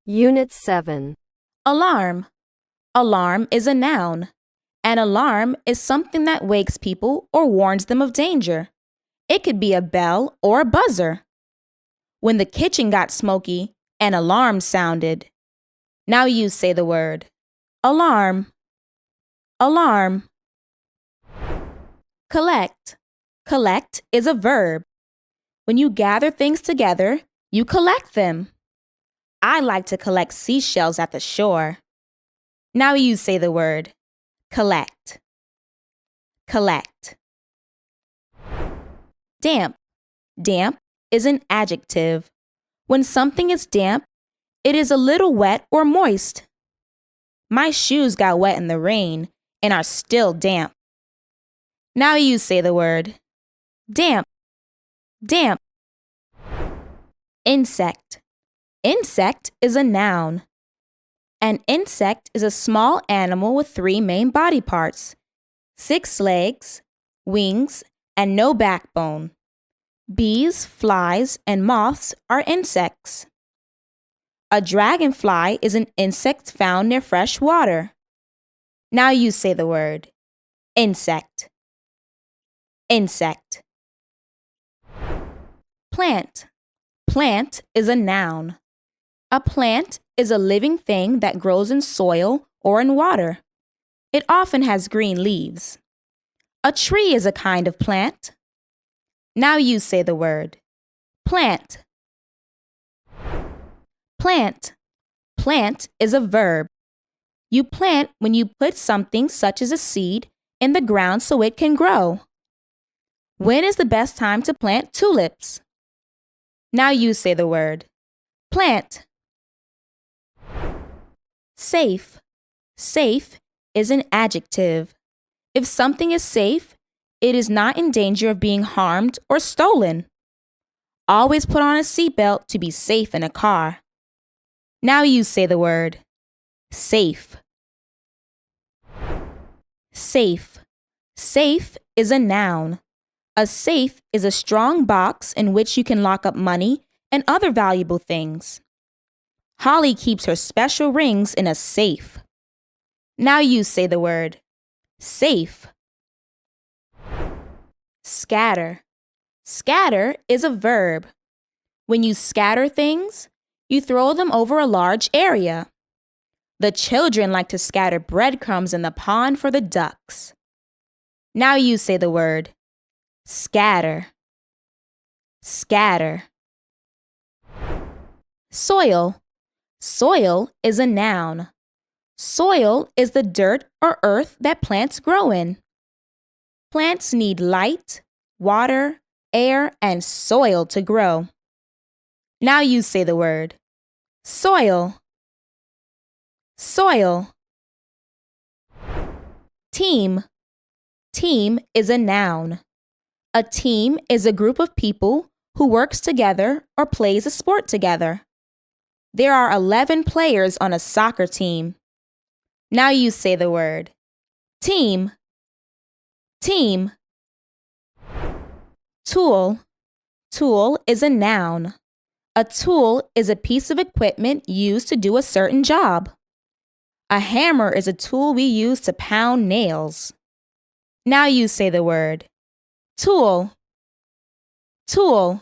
Unit 7. Alarm. Alarm is a noun. An alarm is something that wakes people or warns them of danger. It could be a bell or a buzzer. When the kitchen got smoky, an alarm sounded. Now you say the word. Alarm. Alarm. Collect. Collect is a verb. When you gather things together, you collect them. I like to collect seashells at the shore. Now you say the word. Collect. Collect. Damp. Damp is an adjective. When something is damp, it is a little wet or moist. My shoes got wet in the rain and are still damp. Now you say the word. Damp. Damp. Insect. Insect is a noun. An insect is a small animal with 3 main body parts, 6 legs, wings, and no backbone. Bees, flies, and moths are insects. A dragonfly is an insect found near fresh water. Now you say the word. Insect. Insect. Plant. Plant is a noun. A plant is a living thing that grows in soil or in water. It often has green leaves. A tree is a kind of plant. Now you say the word. Plant. Plant. Plant is a verb. You plant when you put something such as a seed in the ground so it can grow. When is the best time to plant tulips? Now you say the word. Plant. Safe. Safe is an adjective. If something is safe, it is not in danger of being harmed or stolen. Always put on a seatbelt to be safe in a car. Now you say the word. Safe. Safe. Safe is a noun. A safe is a strong box in which you can lock up money and other valuable things. Holly keeps her special rings in a safe. Now you say the word. Safe. Scatter. Scatter is a verb. When you scatter things, you throw them over a large area. The children like to scatter breadcrumbs in the pond for the ducks. Now you say the word. Scatter. Scatter. Soil. Soil is a noun. Soil is the dirt or earth that plants grow in. Plants need light, water, air, and soil to grow. Now you say the word. Soil. Soil. Team. Team is a noun. A team is a group of people who works together or plays a sport together. There are 11 players on a soccer team. Now you say the word. Team. Team. Tool. Tool is a noun. A tool is a piece of equipment used to do a certain job. A hammer is a tool we use to pound nails. Now you say the word. Tool. Tool.